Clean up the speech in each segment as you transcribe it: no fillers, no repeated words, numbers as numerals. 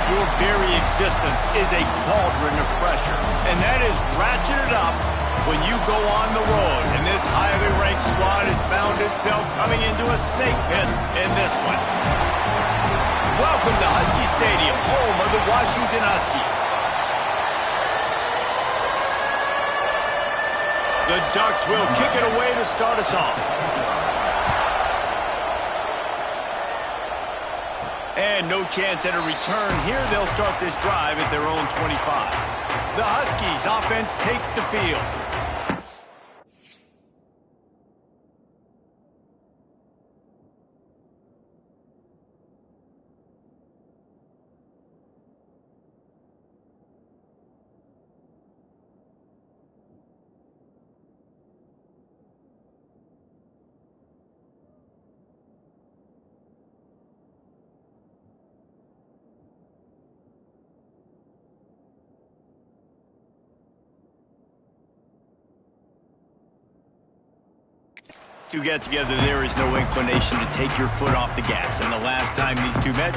Your very existence is a cauldron of pressure, and that is ratcheted up when you go on the road. And this highly ranked squad has found itself coming into a snake pit in this one. Welcome to Husky Stadium, home of the Washington Huskies. The Ducks will kick it away to start us off. And no chance at a return here. They'll start this drive at their own 25. The Huskies offense takes the field. To get together, there is no inclination to take your foot off the gas. And the last time these two met,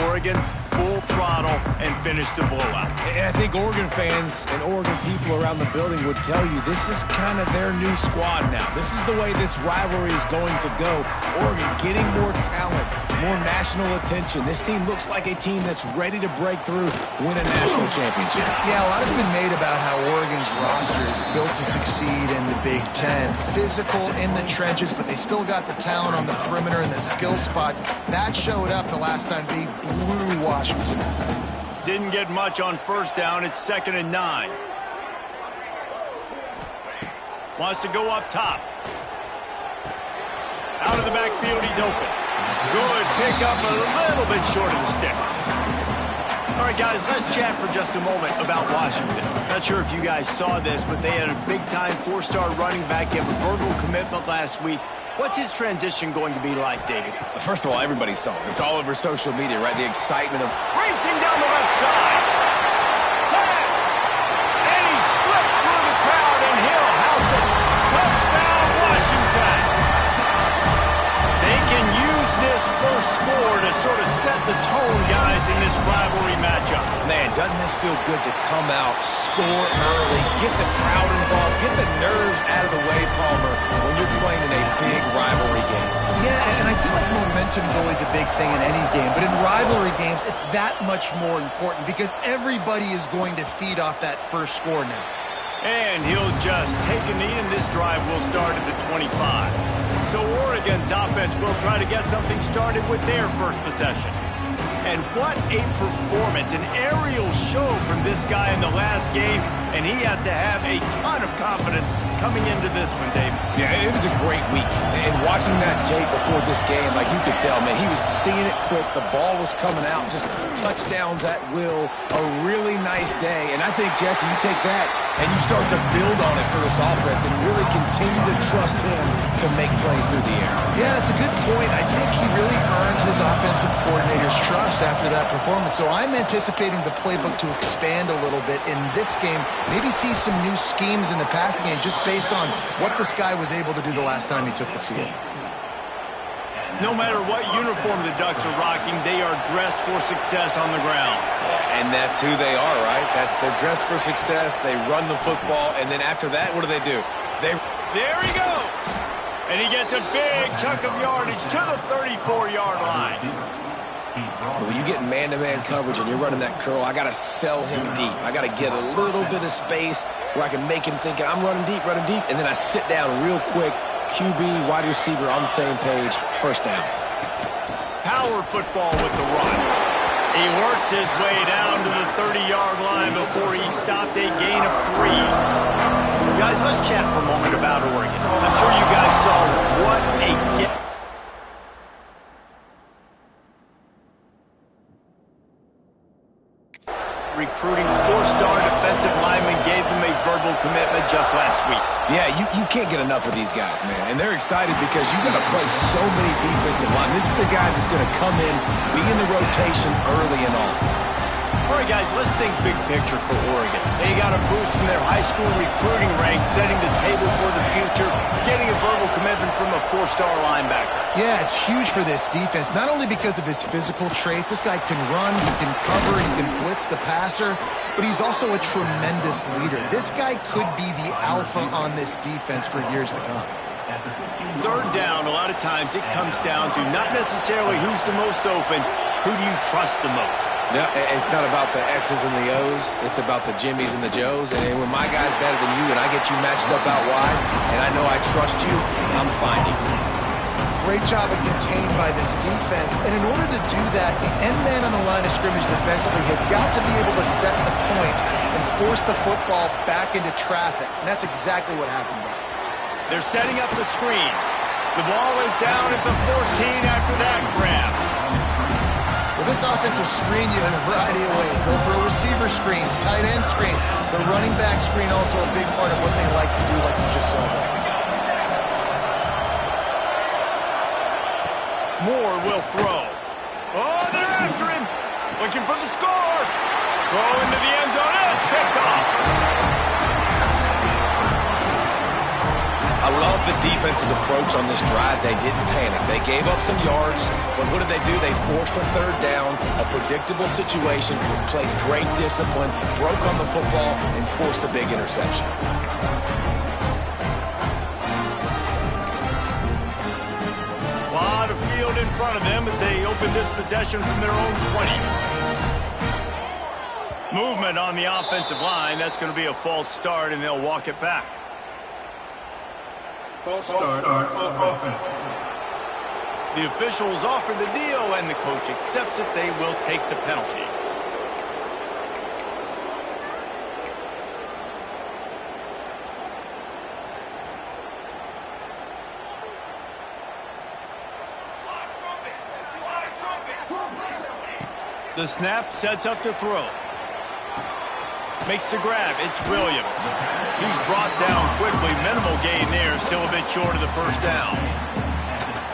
Oregon full throttle and finished the blowout. And I think Oregon fans and Oregon people around the building would tell you this is kind of their new squad now. This is the way this rivalry is going to go. Oregon getting more talent, more national attention. This team looks like a team that's ready to break through, win a national championship. Yeah, a lot has been made about how Oregon's roster is built to succeed in the Big Ten. Physical in the trenches, but they still got the talent on the perimeter and the skill spots. That showed up the last time they blew Washington. Didn't get much on first down. It's 2nd and 9. Wants to go up top. Out of the backfield, he's open. Good pickup, a little bit short of the sticks. All right, guys, let's chat for just a moment about Washington. Not sure if you guys saw this, but they had a big-time 4-star running back give a verbal commitment last week. What's his transition going to be like, David? First of all, everybody saw it. It's all over social media, right? The excitement of racing down the left side. Tag! And he slipped through the crowd, and he'll house it. Touchdown, Washington! They can use this first score to sort of set the tone, guys, in this rivalry matchup. Man, doesn't this feel good to come out, score early, get the crowd involved, get the nerves out of the way, Palmer, when you're playing in a big rivalry game. Yeah, and I feel like momentum is always a big thing in any game, but in rivalry games, it's that much more important because everybody is going to feed off that first score now. And he'll just take a knee, and this drive will start at the 25. So Oregon's offense will try to get something started with their first possession. And what a performance, an aerial show from this guy in the last game, and he has to have a ton of confidence coming into this one, David. Yeah, it was a great week. And watching that tape before this game, like you could tell, man, he was seeing it quick. The ball was coming out, just touchdowns at will. A really nice day. And I think, Jesse, you take that and you start to build on it for this offense and really continue to trust him to make plays through the air. Yeah, that's a good point. I think he really earned his offensive coordinator's trust after that performance. So I'm anticipating the playbook to expand a little bit in this game. Maybe see some new schemes in the passing game just based on what this guy was able to do the last time he took the field. No matter what uniform the Ducks are rocking, they are dressed for success on the ground. And that's who they are, right? They're dressed for success. They run the football, and then after that, what do? There he goes. And he gets a big chunk of yardage to the 34-yard line. When you get man-to-man coverage and you're running that curl, I got to sell him deep. I got to get a little bit of space where I can make him think I'm running deep, and then I sit down real quick. QB, wide receiver on the same page, first down. Power football with the run. He works his way down to the 30-yard line before he stopped a gain of 3. Guys, let's chat for a moment about Oregon. I'm sure you guys saw what a gift. Recruiting 4-star defensive lineman gave them a verbal commitment just last week. Yeah, you can't get enough of these guys, man. And they're excited because you got to play so many defensive line. This is the guy that's going to come in, be in the rotation early and often. All right, guys, let's think big picture for Oregon. They got a boost from their high school recruiting ranks, setting the table for the future, getting a verbal commitment from a four-star linebacker. Yeah, it's huge for this defense, not only because of his physical traits. This guy can run, he can cover, he can blitz the passer, but he's also a tremendous leader. This guy could be the alpha on this defense for years to come. Third down, a lot of times it comes down to not necessarily who's the most open, who do you trust the most? No, it's not about the X's and the O's. It's about the Jimmies and the Joes. And when my guy's better than you and I get you matched up out wide and I know I trust you, I'm finding you. Great job of contained by this defense. And in order to do that, the end man on the line of scrimmage defensively has got to be able to set the point and force the football back into traffic. And that's exactly what happened there. They're setting up the screen. The ball is down at the 14 after that grab. Well, this offense will screen you in a variety of ways. They'll throw receiver screens, tight end screens. The running back screen also a big part of what they like to do, like you just saw there. Moore will throw. Oh, they're after him. Looking for the score. Throw into the end zone. And it's picked off. I love the defense's approach on this drive. They didn't panic. They gave up some yards, but what did they do? They forced a third down, a predictable situation, played great discipline, broke on the football, and forced a big interception. A lot of field in front of them as they open this possession from their own 20. Movement on the offensive line. That's going to be a false start, and they'll walk it back. False start on offense. The officials offer the deal, and the coach accepts it. They will take the penalty. The snap sets up to throw. Makes the grab. It's Williams. He's brought down quickly. Minimal gain there. Still a bit short of the first down.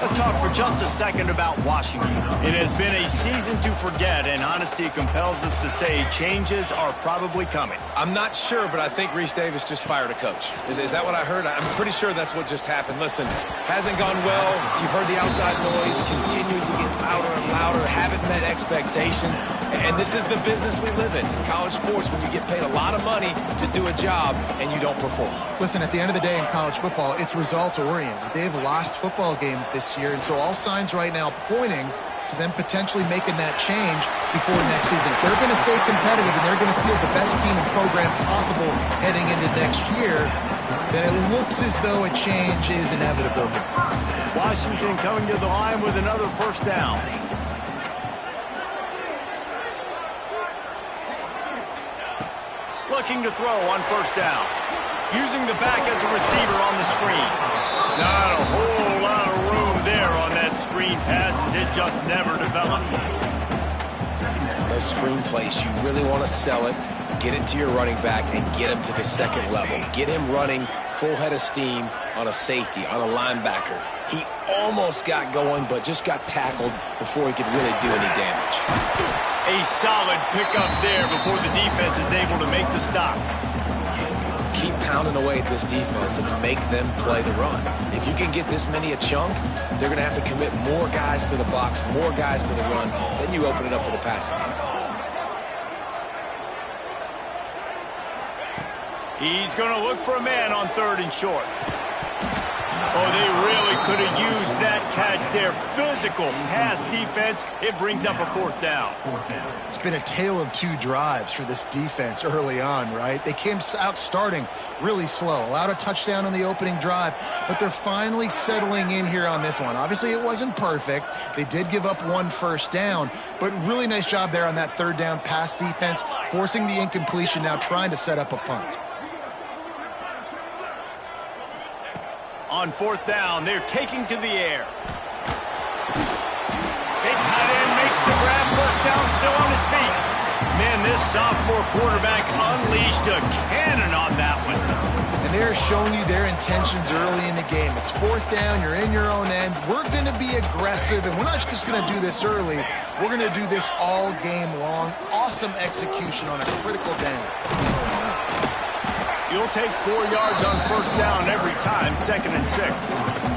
Let's talk for just a second about Washington. It has been a season to forget, and honesty compels us to say changes are probably coming. I'm not sure, but I think Reese Davis just fired a coach. Is that what I heard? I'm pretty sure that's what just happened. Listen, hasn't gone well. You've heard the outside noise, continued to get louder and louder, haven't met expectations. And this is the business we live in college sports, when you get paid a lot of money to do a job and you don't perform. Listen, at the end of the day in college football, it's results-oriented. They've lost football games this year, and so all signs right now pointing to them potentially making that change before next season. If they're going to stay competitive and they're going to field the best team and program possible heading into next year, then it looks as though a change is inevitable here. Washington coming to the line with another first down. Looking to throw on first down. Using the back as a receiver on the screen. Not a whole lot of room there on that screen pass, as it just never developed. Those screen plays, you really want to sell it, get it to your running back, and get him to the second level. Get him running full head of steam on a safety, on a linebacker. He almost got going, but just got tackled before he could really do any damage. A solid pickup there before the defense is able to make the stop. Keep pounding away at this defense and make them play the run. If you can get this many a chunk, they're going to have to commit more guys to the box, more guys to the run. Then you open it up for the passing game. He's going to look for a man on third and short. Oh, they really could have used that catch there. Physical pass defense. It brings up a fourth down. It's been a tale of two drives for this defense early on, right? They came out starting really slow, allowed a touchdown on the opening drive, but they're finally settling in here on this one. Obviously, it wasn't perfect. They did give up one first down, but really nice job there on that third down pass defense, forcing the incompletion, now trying to set up a punt. On fourth down, they're taking to the air. Big tight end makes the grab. First down, still on his feet. Man, this sophomore quarterback unleashed a cannon on that one. And they're shown you their intentions early in the game. It's fourth down, you're in your own end. We're going to be aggressive, and we're not just going to do this early. We're going to do this all game long. Awesome execution on a critical down. You'll take 4 yards on first down every time, 2nd and 6.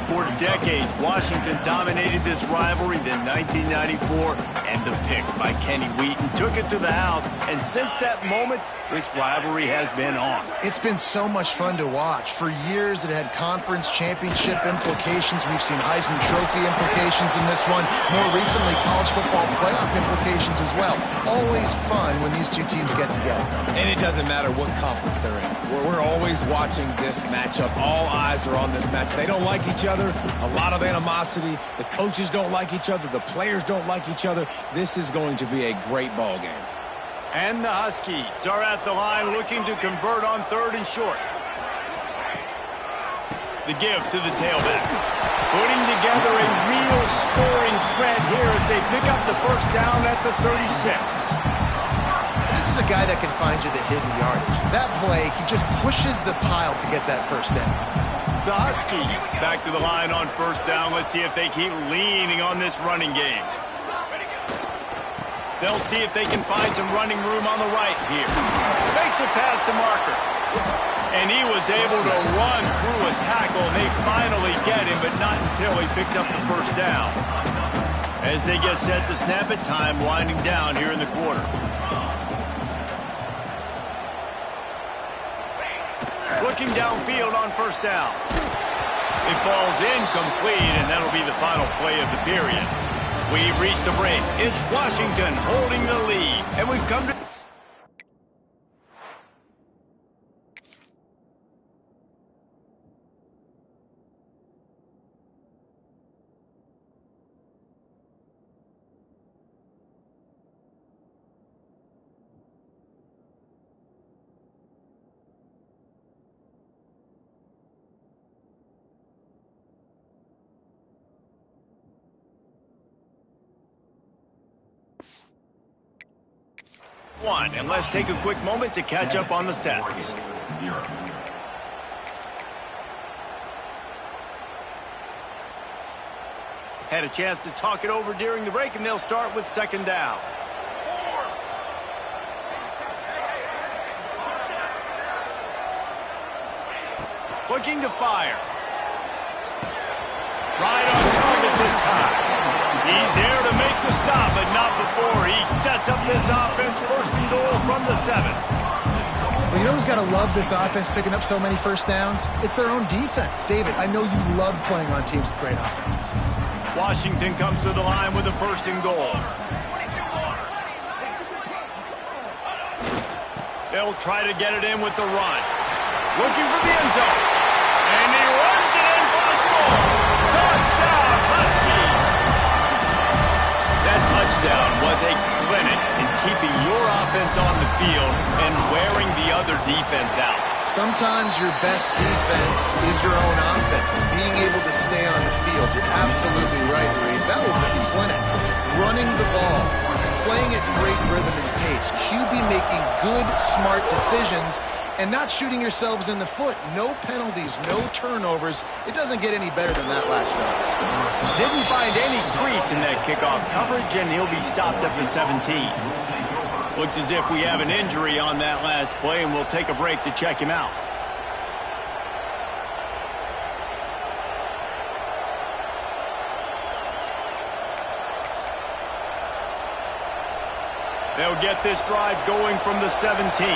For decades, Washington dominated this rivalry. Then 1994, and the pick by Kenny Wheaton took it to the house. And since that moment, this rivalry has been on. It's been so much fun to watch. For years, it had conference championship implications. We've seen Heisman Trophy implications in this one. More recently, college football playoff implications as well. Always fun when these two teams get together. And it doesn't matter what conference they're in. We're always watching this matchup. All eyes are on this match. They don't like each other. A lot of animosity. The coaches don't like each other. The players don't like each other. This is going to be a great ball game. And the Huskies are at the line looking to convert on 3rd and short. The give to the tailback. Putting together a real scoring threat here as they pick up the first down at the 36. This is a guy that can find you the hidden yardage. That play, he just pushes the pile to get that first down. The Huskies back to the line on first down. Let's see if they keep leaning on this running game. They'll see if they can find some running room on the right here. Makes a pass to Marker. And he was able to run through a tackle, and they finally get him, but not until he picks up the first down. As they get set to snap it, time winding down here in the quarter. Looking downfield on first down. It falls incomplete, and that'll be the final play of the period. We've reached the break. It's Washington holding the lead, and we've come to... one, and let's take a quick moment to catch up on the stats. 0. Had a chance to talk it over during the break, and they'll start with 2nd down. Looking to fire. Right on target this time. He's there to make the stop, but not before he sets up this offense. 1st and goal from the 7. Well, you know who's got to love this offense picking up so many first downs? It's their own defense. David, I know you love playing on teams with great offenses. Washington comes to the line with a 1st and goal. They'll try to get it in with the run. Looking for the end zone. And he runs it in for a score. Touchdown, Huskies. That touchdown was a clinic in keeping your offense on the field and wearing the other defense out. Sometimes your best defense is your own offense. Being able to stay on the field. You're absolutely right, Reese. That was a clinic. Running the ball, playing at great rhythm and pace. QB making good, smart decisions and not shooting yourselves in the foot. No penalties, no turnovers. It doesn't get any better than that last drive. Didn't find any crease in that kickoff coverage, and he'll be stopped at the 17. Looks as if we have an injury on that last play, and we'll take a break to check him out. They'll get this drive going from the 17.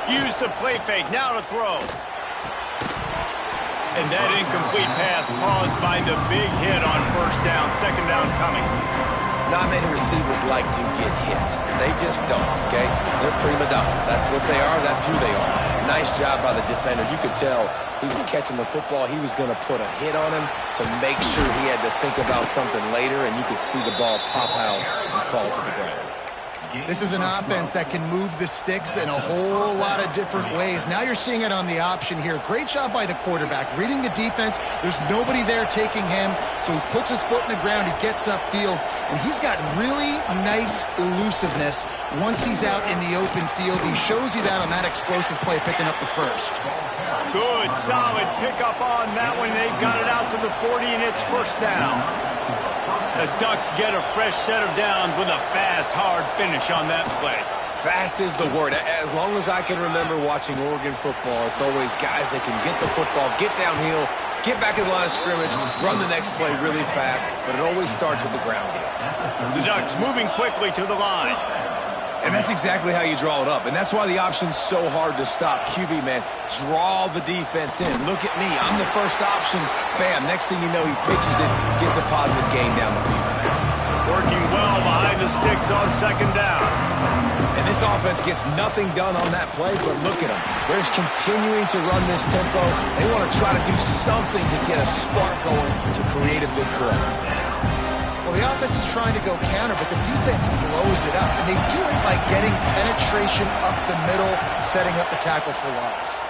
Use the play fake, now to throw. And that incomplete pass caused by the big hit on first down. 2nd down coming. Not many receivers like to get hit. They just don't, okay? They're prima donnas. That's what they are. That's who they are. Nice job by the defender. You could tell he was catching the football. He was going to put a hit on him to make sure he had to think about something later, and you could see the ball pop out and fall to the ground. This is an offense that can move the sticks in a whole lot of different ways. Now you're seeing it on the option here. Great job by the quarterback. Reading the defense, there's nobody there taking him, so he puts his foot in the ground, he gets upfield, and he's got really nice elusiveness once he's out in the open field. He shows you that on that explosive play, picking up the first. Good, solid pickup on that one. They've got it out to the 40, and it's first down. The Ducks get a fresh set of downs with a fast, hard finish on that play. Fast is the word. As long as I can remember watching Oregon football, it's always guys that can get the football, get downhill, get back in the line of scrimmage, run the next play really fast, but it always starts with the ground game. The Ducks moving quickly to the line. And that's exactly how you draw it up. And that's why the option's so hard to stop. QB, man, draw the defense in. Look at me. I'm the first option. Bam. Next thing you know, he pitches it, gets a positive gain down the field. Working well behind the sticks on second down. And this offense gets nothing done on that play, but look at them. They're continuing to run this tempo. They want to try to do something to get a spark going to create a big play. Well, the offense is trying to go counter, but the defense blows it up. And they do it by getting penetration up the middle, setting up the tackle for loss.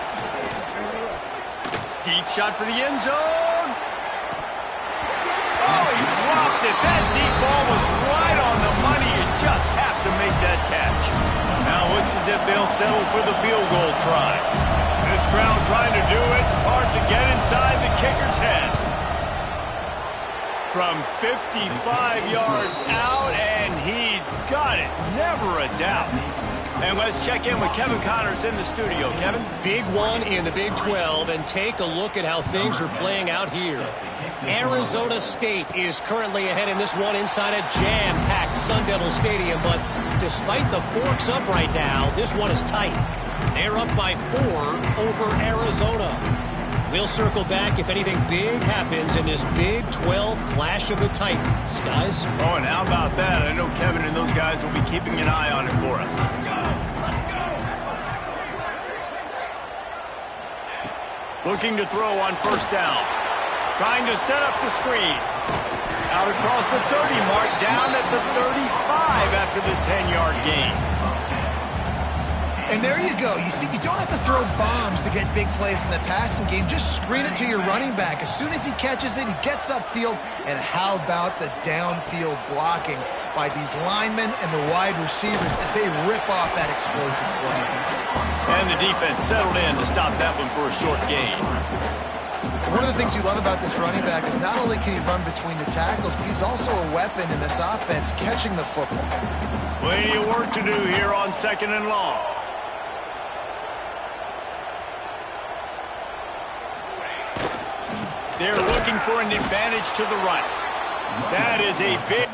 Deep shot for the end zone. Oh, he dropped it. That deep ball was right on the money. You just have to make that catch. Now it looks as if they'll settle for the field goal try. This crowd trying to do its part to get inside the kicker's head. From 55 yards out, and he's got it. Never a doubt. And let's check in with Kevin Connors in the studio. Kevin? Big one in the Big 12, and take a look at how things are playing out here. Arizona State is currently ahead in this one inside a jam-packed Sun Devil Stadium, but despite the forks up right now, this one is tight. They're up by 4 over Arizona. We'll circle back if anything big happens in this Big 12 Clash of the Titans. Guys? Oh, and how about that? I know Kevin and those guys will be keeping an eye on it for us. Looking to throw on first down. Trying to set up the screen. Out across the 30 mark, down at the 35 after the 10-yard gain. And there you go. You see, you don't have to throw bombs to get big plays in the passing game. Just screen it to your running back. As soon as he catches it, he gets upfield. And how about the downfield blocking by these linemen and the wide receivers as they rip off that explosive play. And the defense settled in to stop that one for a short gain. One of the things you love about this running back is not only can he run between the tackles, but he's also a weapon in this offense catching the football. Plenty of work to do here on second and long. They're looking for an advantage to the right. That is a big...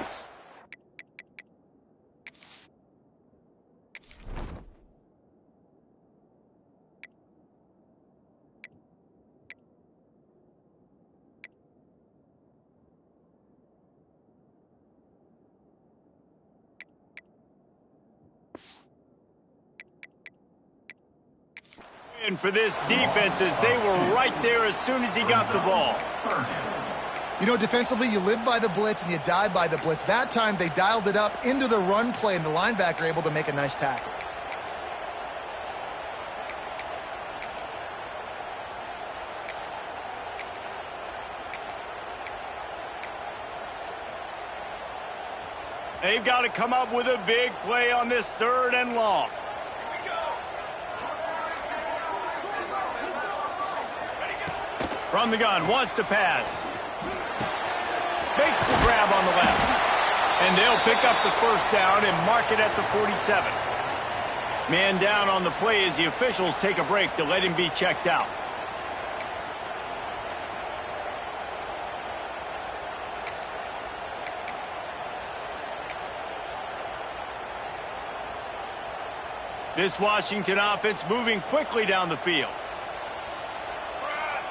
And for this defense, as they were right there as soon as he got the ball. You know, defensively, you live by the blitz and you die by the blitz. That time, they dialed it up into the run play, and the linebacker able to make a nice tackle. They've got to come up with a big play on this third and long. From the gun, wants to pass. Makes the grab on the left. And they'll pick up the first down and mark it at the 47. Man down on the play as the officials take a break to let him be checked out. This Washington offense moving quickly down the field.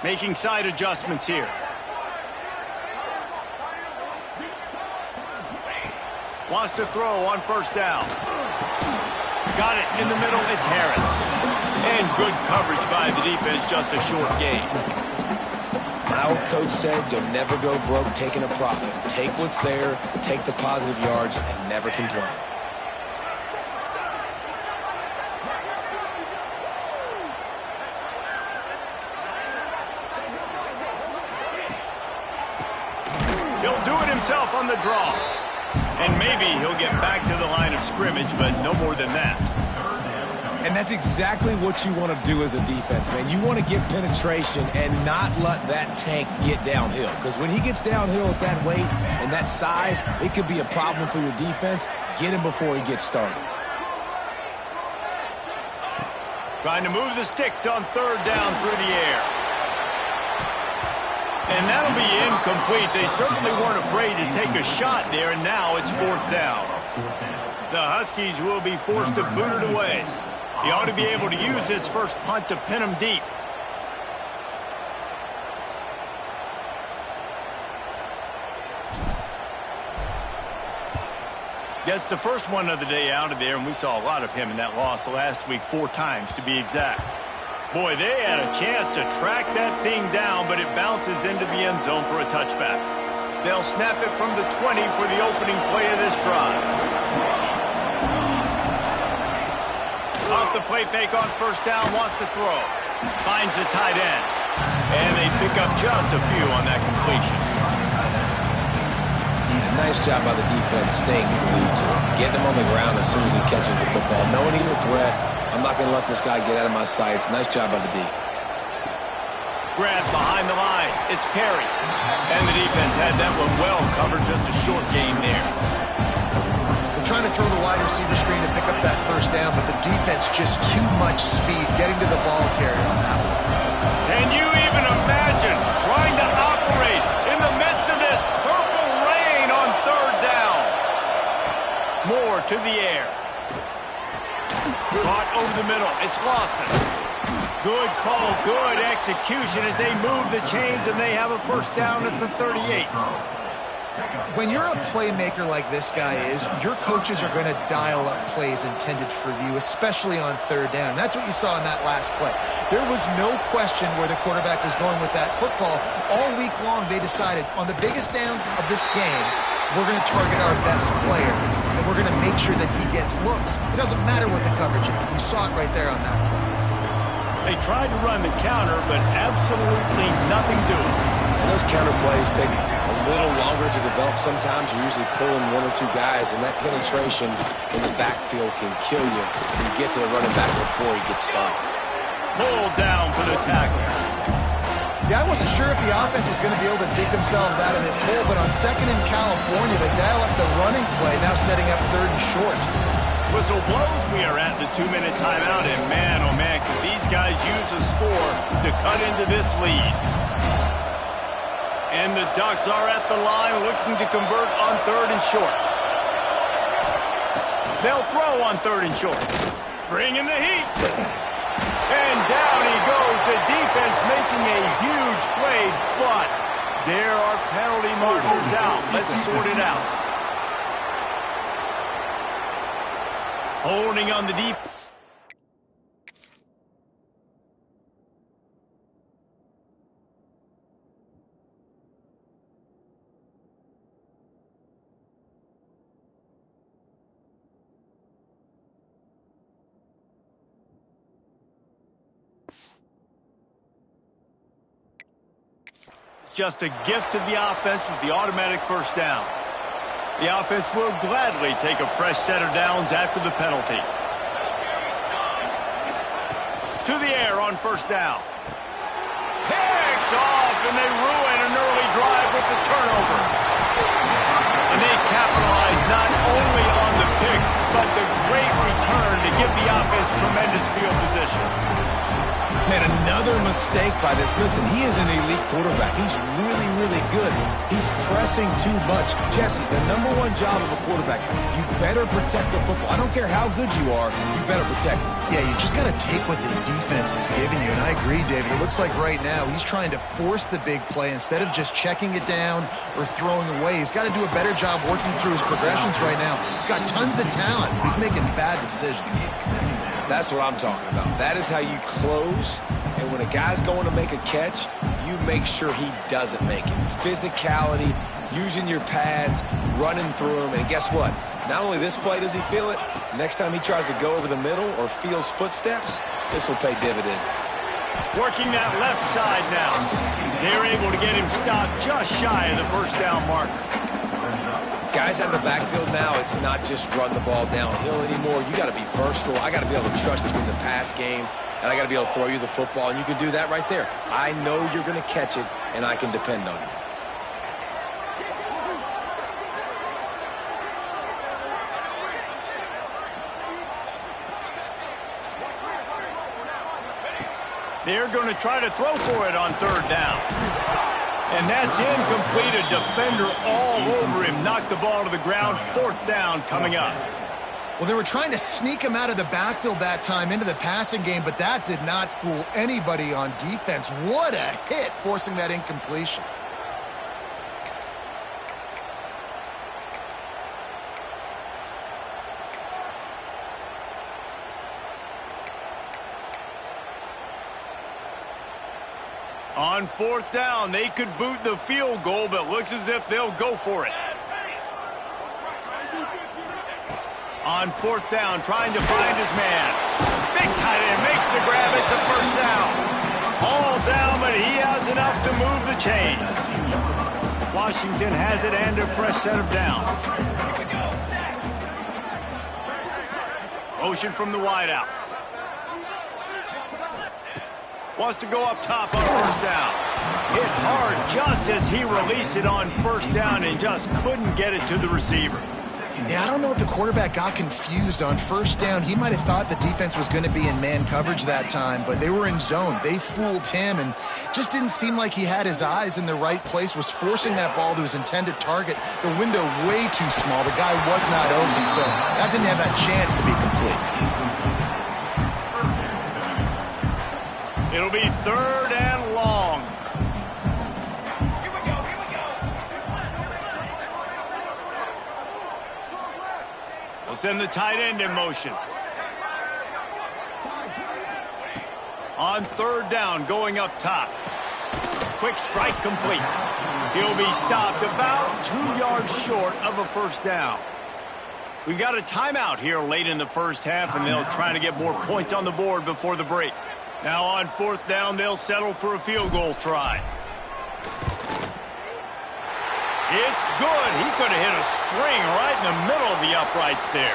Making side adjustments here. Wants to throw on first down. Got it in the middle. It's Harris. And good coverage by the defense, just a short gain. My old coach said you'll never go broke taking a profit. Take what's there, take the positive yards, and never complain. himself on the draw. And maybe he'll get back to the line of scrimmage, but no more than that. And that's exactly what you want to do as a defense, man. You want to get penetration and not let that tank get downhill. Because when he gets downhill at that weight and that size, it could be a problem for your defense. Get him before he gets started. Trying to move the sticks on third down through the air. And that'll be incomplete. They certainly weren't afraid to take a shot there, and now it's fourth down. The Huskies will be forced to boot it away. He ought to be able to use his first punt to pin him deep. Gets the first one of the day out of there, and we saw a lot of him in that loss last week, 4 times to be exact. Boy, they had a chance to track that thing down, but it bounces into the end zone for a touchback. They'll snap it from the 20 for the opening play of this drive. Off the play fake on first down, wants to throw. Finds the tight end. And they pick up just a few on that completion. Nice job by the defense staying glued to him. Getting him on the ground as soon as he catches the football. Knowing he's a threat, I'm not going to let this guy get out of my sights. Nice job by the D. Grab behind the line. It's Perry. And the defense had that one well covered. Just a short game there. They're trying to throw the wide receiver screen to pick up that first down, but the defense just too much speed getting to the ball carrier on that one. Can you even imagine trying to operate in the midst of this purple rain on third down? Moore to the air. Caught over the middle. It's Lawson. Good call, good execution as they move the chains, and they have a first down at the 38. When you're a playmaker like this guy is, your coaches are going to dial up plays intended for you, especially on third down. That's what you saw in that last play. There was no question where the quarterback was going with that football. All week long, they decided on the biggest downs of this game, we're going to target our best player, and we're going to make sure that he gets looks. It doesn't matter what the coverage is. You saw it right there on that play. They tried to run the counter, but absolutely nothing doing. And those counter plays take a little longer to develop sometimes. You're usually pulling 1 or 2 guys, and that penetration in the backfield can kill you when you get to the running back before he gets started. Pulled down for the tackle. Yeah, I wasn't sure if the offense was going to be able to dig themselves out of this hole, but on second in California, they dial up the running play, now setting up third and short. Whistle blows. We are at the 2-minute timeout, and man, oh man, could these guys use a score to cut into this lead. And the Ducks are at the line looking to convert on third and short. They'll throw on third and short. Bring in the heat. And down he goes. The defense making a huge play, but there are penalty markers out. Let's sort it out. Holding on the defense. Just a gift to the offense with the automatic first down. The offense will gladly take a fresh set of downs after the penalty. To the air on first down. Picked off, and they ruin an early drive with the turnover. And they capitalize not only on the pick, but the great return to give the offense tremendous field position. Man, another mistake by this. Listen, he is an elite quarterback. He's really, really good. He's pressing too much. Jesse, the #1 job of a quarterback, you better protect the football. I don't care how good you are, you better protect it. Yeah, you just got to take what the defense is giving you. And I agree, David. It looks like right now he's trying to force the big play instead of just checking it down or throwing away. He's got to do a better job working through his progressions right now. He's got tons of talent. He's making bad decisions. That's what I'm talking about. That is how you close. And when a guy's going to make a catch, you make sure he doesn't make it. Physicality, using your pads, running through him. And guess what? Not only this play does he feel it, next time he tries to go over the middle or feels footsteps, this will pay dividends. Working that left side now. They're able to get him stopped just shy of the first down marker. Guys out of the backfield now, it's not just run the ball downhill anymore. You got to be versatile. I got to be able to trust you in the pass game, and I got to be able to throw you the football, and you can do that right there. I know you're going to catch it, and I can depend on you. They're going to try to throw for it on third down. And that's incomplete. A defender all over him. Knocked the ball to the ground. Fourth down coming up. Well, they were trying to sneak him out of the backfield that time into the passing game, but that did not fool anybody on defense. What a hit, forcing that incompletion. On fourth down, they could boot the field goal, but looks as if they'll go for it. On fourth down, trying to find his man. Big tight end makes the grab. It's a first down. All down, but he has enough to move the chains. Washington has it and a fresh set of downs. Motion from the wideout. Wants to go up top on first down. Hit hard just as he released it on first down and just couldn't get it to the receiver. Yeah, I don't know if the quarterback got confused on first down. He might have thought the defense was going to be in man coverage that time, but they were in zone. They fooled him and just didn't seem like he had his eyes in the right place, was forcing that ball to his intended target. The window way too small. The guy was not open, so that didn't have that chance to be complete. It'll be third and long. Here we go. We'll send the tight end in motion. On third down, going up top. Quick strike complete. He'll be stopped about 2 yards short of a first down. We've got a timeout here late in the first half, and they'll try to get more points on the board before the break. Now on fourth down, they'll settle for a field goal try. It's good. He could have hit a string right in the middle of the uprights there.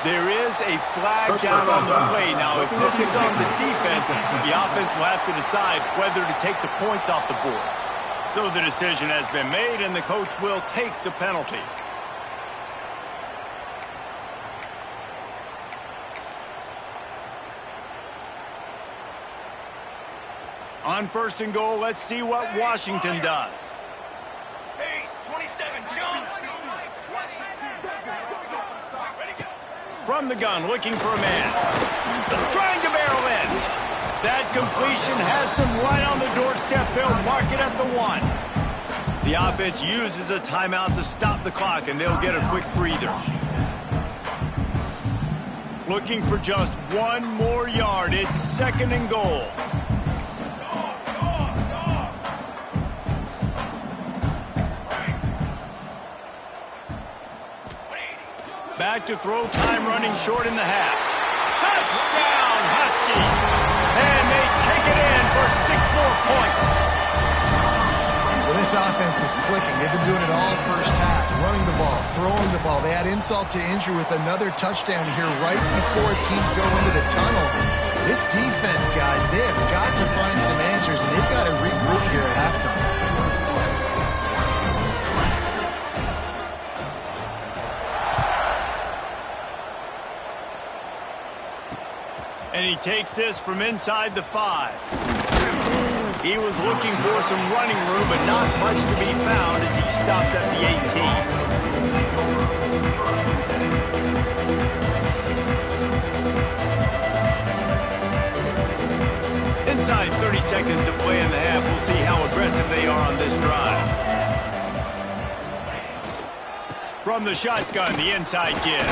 There is a flag down on the play. Now, if this is on the defense, the offense will have to decide whether to take the points off the board. So the decision has been made, and the coach will take the penalty. On first and goal, let's see what Washington does. Pace, 27, jump. From the gun, looking for a man. Trying to barrel in. That completion has them right on the doorstep. They'll mark it at the 1. The offense uses a timeout to stop the clock, and they'll get a quick breather. Looking for just 1 more yard. It's second and goal. Back to throw, time running short in the half. Touchdown, Husky! And they take it in for 6 more points. Well, this offense is clicking. They've been doing it all first half, running the ball, throwing the ball. They had insult to injury with another touchdown here right before teams go into the tunnel. This defense, guys, they have got to find some answers, and they've got to regroup here at halftime. And he takes this from inside the 5. He was looking for some running room, but not much to be found as he stopped at the 18. Inside 30 seconds to play in the half. We'll see how aggressive they are on this drive. From the shotgun, the inside give.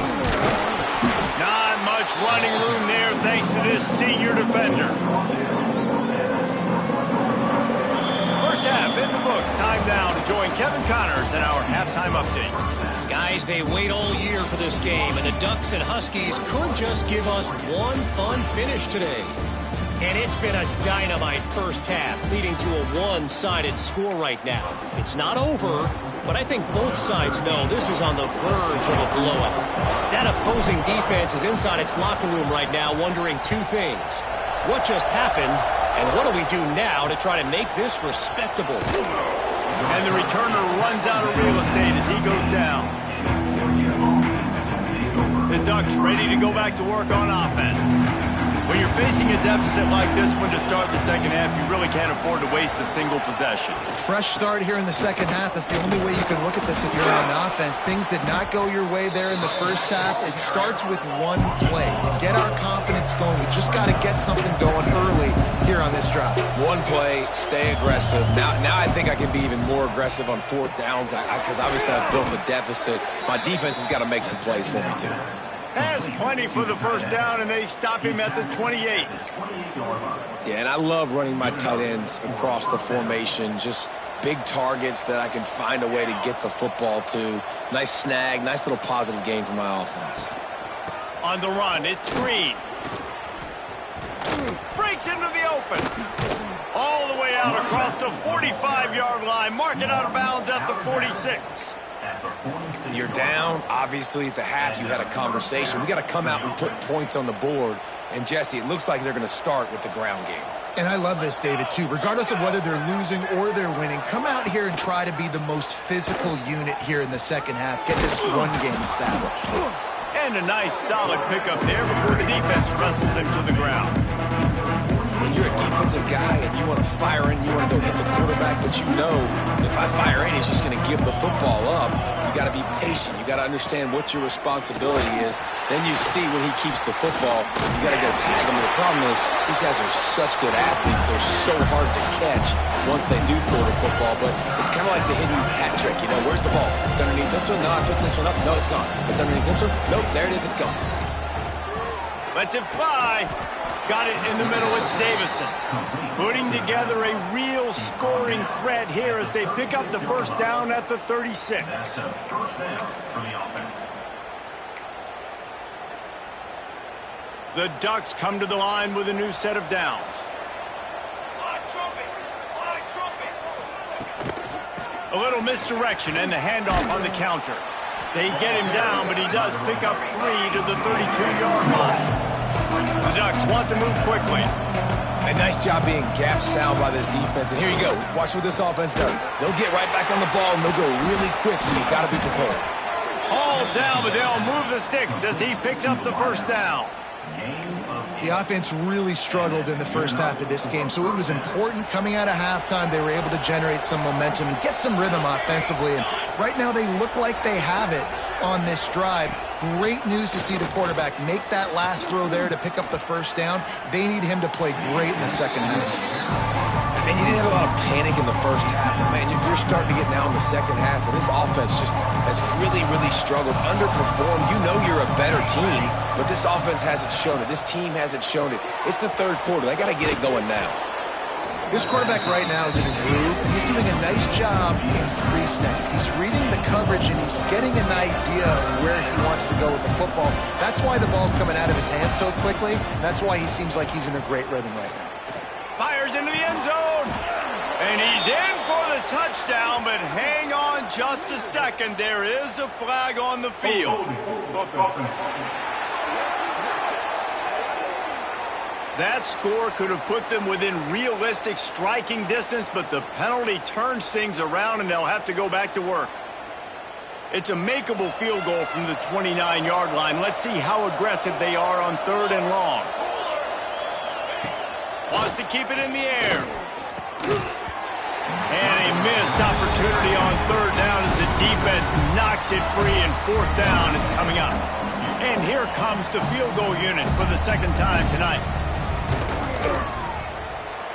Not much running room there thanks to this senior defender. First half in the books. Time now to join Kevin Connors in our halftime update. Guys, they wait all year for this game, and the Ducks and Huskies could just give us one fun finish today. And it's been a dynamite first half, leading to a one-sided score right now. It's not over, but I think both sides know this is on the verge of a blowout. That opposing defense is inside its locker room right now wondering two things. What just happened, and what do we do now to try to make this respectable? And the returner runs out of real estate as he goes down. The Ducks ready to go back to work on offense. When you're facing a deficit like this one to start the second half, you really can't afford to waste a single possession. Fresh start here in the second half. That's the only way you can look at this if you're on offense. Things did not go your way there in the first half. It starts with one play. To get our confidence going, we just got to get something going early here on this drive. One play, stay aggressive. Now I think I can be even more aggressive on fourth downs because obviously I've built a deficit. My defense has got to make some plays for me too. Has plenty for the first down, and they stop him at the 28. Yeah, and I love running my tight ends across the formation. Just big targets that I can find a way to get the football to. Nice snag, nice little positive gain for my offense. On the run, it's Green. Breaks into the open. All the way out across the 45-yard line. Mark it out of bounds at the 46. You're down. Obviously, at the half, you had a conversation. We got to come out and put points on the board. And, Jesse, it looks like they're going to start with the ground game. And I love this, David, too. Regardless of whether they're losing or they're winning, come out here and try to be the most physical unit here in the second half. Get this run game established. And a nice, solid pickup there before the defense wrestles him to the ground. When you're a defensive guy and you want to fire in, you want to go hit the quarterback, but you know if I fire in, he's just going to give the football up. You got to be patient. You got to understand what your responsibility is. Then you see when he keeps the football, you got to go tag him. The problem is these guys are such good athletes. They're so hard to catch once they do pull the football, but it's kind of like the hidden hat trick. You know, where's the ball? It's underneath this one. No, I picked this one up. No, it's gone. It's underneath this one. Nope, there it is. It's gone. Lets it fly. Got it in the middle. It's Davison. Putting together a real scoring threat here as they pick up the first down at the 36. The Ducks come to the line with a new set of downs. A little misdirection and the handoff on the counter. They get him down, but he does pick up 3 to the 32-yard line. The Ducks want to move quickly. A nice job being gap sound by this defense. And here you go. Watch what this offense does. They'll get right back on the ball, and they'll go really quick, so you got to be prepared. All down, but they'll move the sticks as he picks up the first down. The offense really struggled in the first half of this game, so it was important coming out of halftime. They were able to generate some momentum and get some rhythm offensively, and right now they look like they have it on this drive. Great news to see the quarterback make that last throw there to pick up the first down. They need him to play great in the second half. And you didn't have a lot of panic in the first half, but man, you're starting to get now in the second half, and this offense just has really, really struggled, underperformed. You know you're a better team, but this offense hasn't shown it. This team hasn't shown it. It's the third quarter. They got to get it going now. This quarterback right now is in a groove, and he's doing a nice job in pre-snap. He's reading the coverage, and he's getting an idea of where he wants to go with the football. That's why the ball's coming out of his hands so quickly. That's why he seems like he's in a great rhythm right now. Fires into the end zone. And he's in for the touchdown, but hang on just a second. There is a flag on the field. That score could have put them within realistic striking distance, but the penalty turns things around, and they'll have to go back to work. It's a makeable field goal from the 29-yard line. Let's see how aggressive they are on 3rd and long. Wants to keep it in the air. And a missed opportunity on 3rd down as the defense knocks it free, and 4th down is coming up. And here comes the field goal unit for the second time tonight.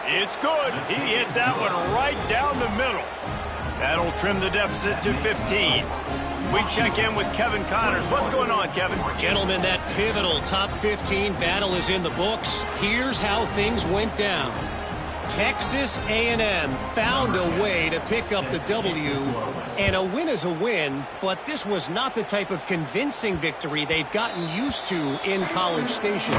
It's good. He hit that one right down the middle. That'll trim the deficit to 15. We check in with Kevin Connors. What's going on, Kevin? Gentlemen, that pivotal top 15 battle is in the books. Here's how things went down. Texas A&M found a way to pick up the W, and a win is a win, but this was not the type of convincing victory they've gotten used to in College Station.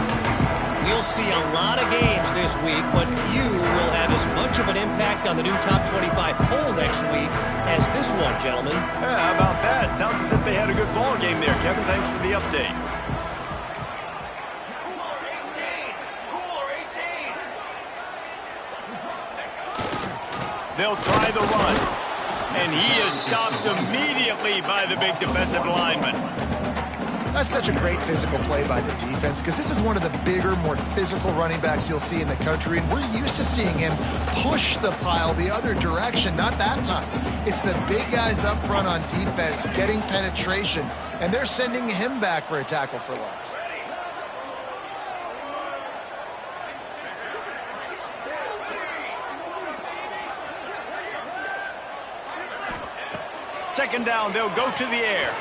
We'll see a lot of games this week, but few will have as much of an impact on the new Top 25 poll next week as this one, gentlemen. Yeah, how about that? Sounds as if they had a good ball game there. Kevin, thanks for the update. They'll try the run, and he is stopped immediately by the big defensive lineman. That's such a great physical play by the defense because this is one of the bigger, more physical running backs you'll see in the country, and we're used to seeing him push the pile the other direction. Not that time. It's the big guys up front on defense getting penetration, and they're sending him back for a tackle for loss. Second down, they'll go to the air.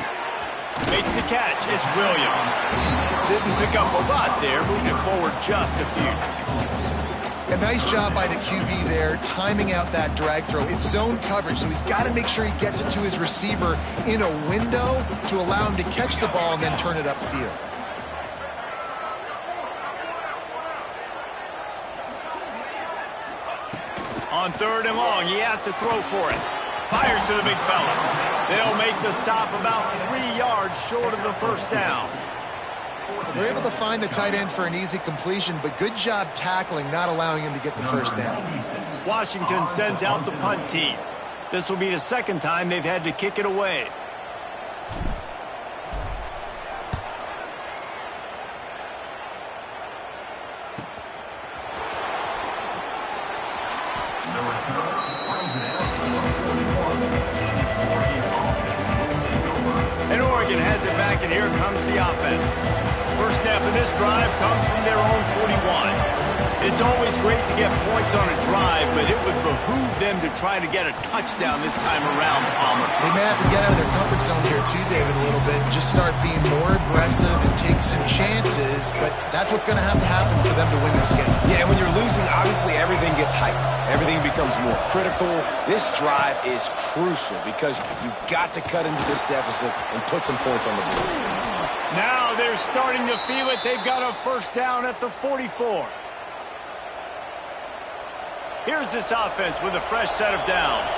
Makes the catch. It's Williams. Didn't pick up a lot there, moving it forward just a few. A nice job by the QB there, timing out that drag throw. It's zone coverage, so he's got to make sure he gets it to his receiver in a window to allow him to catch the ball and then turn it upfield. On third and long, he has to throw for it. Fires to the big fella. They'll make the stop about 3 yards short of the first down. They're able to find the tight end for an easy completion, but good job tackling, not allowing him to get the first down. Washington sends out the punt team. This will be the second time they've had to kick it away. And Oregon has it back, and here comes the offense. First snap of this drive comes from their own 41. It's always great to get points on a drive, but it would behoove them to try to get a touchdown this time around, Palmer. They may have to get out of their comfort zone here too, David, a little bit. Just start being more aggressive and take some chances, but that's what's going to happen for them to win this game. Yeah, and when you're losing, obviously everything gets hyped. Everything becomes more critical. This drive is crucial because you've got to cut into this deficit and put some points on the board. Now they're starting to feel it. They've got a first down at the 44. Here's this offense with a fresh set of downs.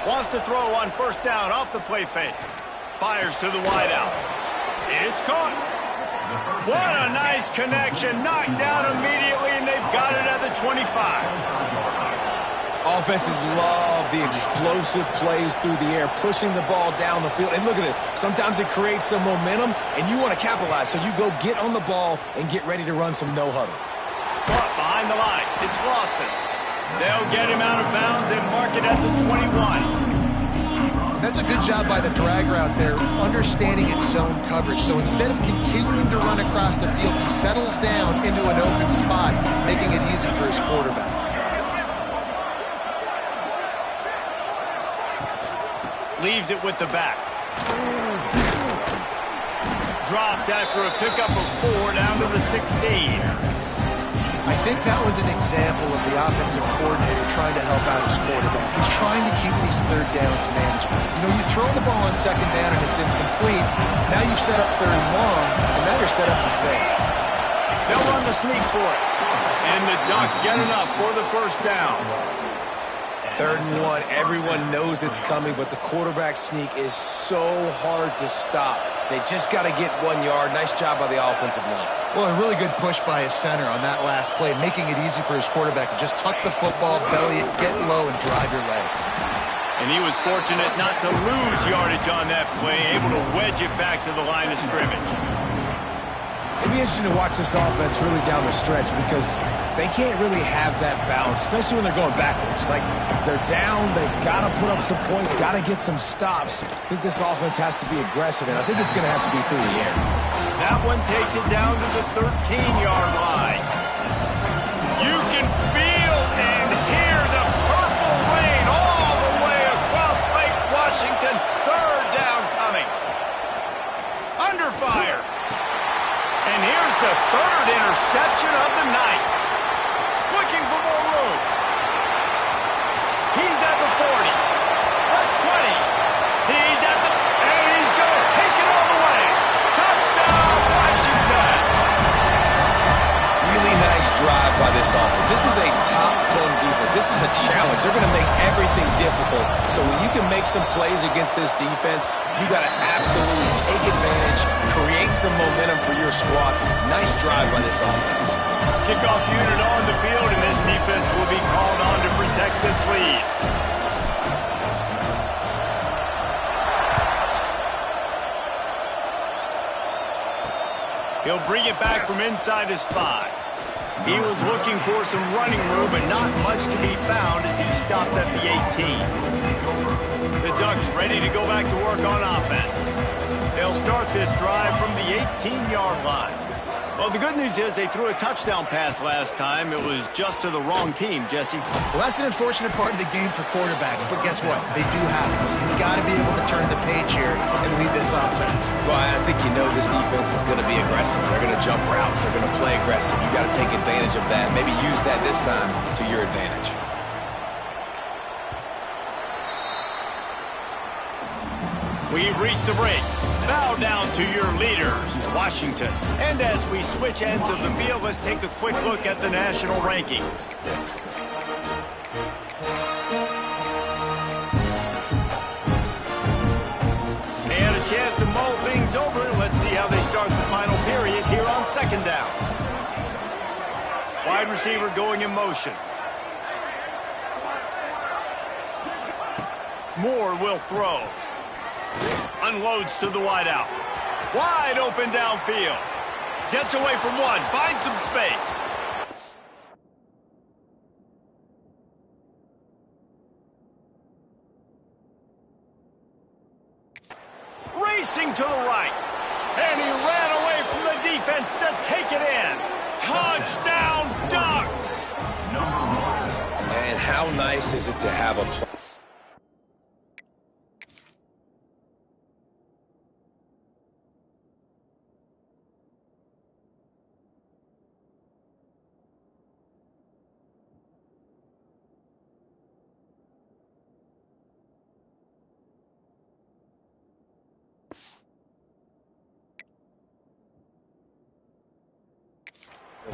Wants to throw on first down off the play fake. Fires to the wideout. It's caught. What a nice connection. Knocked down immediately, and they've got it at the 25. Offenses love the explosive plays through the air, pushing the ball down the field. And look at this. Sometimes it creates some momentum, and you want to capitalize. So you go get on the ball and get ready to run some no-huddle. Caught behind the line. It's Lawson. They'll get him out of bounds and mark it at the 21. That's a good job by the drag route there, understanding its zone coverage. So instead of continuing to run across the field, he settles down into an open spot, making it easy for his quarterback. Leaves it with the back. Dropped after a pickup of 4 down to the 16. I think that was an example of the offensive coordinator trying to help out his quarterback. He's trying to keep these third downs manageable. You know, you throw the ball on second down and it's incomplete. Now you've set up third and long, and now you're set up to fail. They'll run the sneak for it. And the Ducks get enough for the first down. Third and 1, everyone knows it's coming, but the quarterback sneak is so hard to stop. They just got to get 1 yard. Nice job by the offensive line. Well, a really good push by his center on that last play, making it easy for his quarterback to just tuck the football, belly it, get low, and drive your legs. And he was fortunate not to lose yardage on that play, able to wedge it back to the line of scrimmage. It'd be interesting to watch this offense really down the stretch because they can't really have that balance, especially when they're going backwards. Like, they're down, they've got to put up some points, got to get some stops. I think this offense has to be aggressive, and I think it's going to have to be through the air. That one takes it down to the 13-yard line. You can feel and hear the purple rain all the way across Lake Washington. Third down coming. Under fire. And here's reception of the night. Looking for more room. He's at the 40. The 20. He's at the... And he's going to take it all the way. Touchdown, Washington. Really nice drive by this offense. This is a top 10 defense. This is a challenge. They're going to make everything difficult. So when you can make some plays against this defense, you got to absolutely take advantage, create some momentum for your squad. Nice drive by this offense. Kickoff unit on the field, and this defense will be called on to protect this lead. He'll bring it back from inside his 5. He was looking for some running room, but not much to be found as he stopped at the 18. The Ducks ready to go back to work on offense. They'll start this drive from the 18-yard line. Well, the good news is they threw a touchdown pass last time. It was just to the wrong team, Jesse. Well, that's an unfortunate part of the game for quarterbacks, but guess what? They do happen. So you've got to be able to turn the page here and lead this offense. Well, I think you know this defense is going to be aggressive. They're going to jump routes. They're going to play aggressive. You've got to take advantage of that. Maybe use that this time to your advantage. We've reached the break. Bow down to your leaders, Washington. And as we switch ends of the field, let's take a quick look at the national rankings. They had a chance to mull things over. Let's see how they start the final period here on second down. Wide receiver going in motion. Moore will throw. Unloads to the wideout. Wide open downfield. Gets away from one. Finds some space. Racing to the right. And he ran away from the defense to take it in. Touchdown, Ducks! And how nice is it to have a play?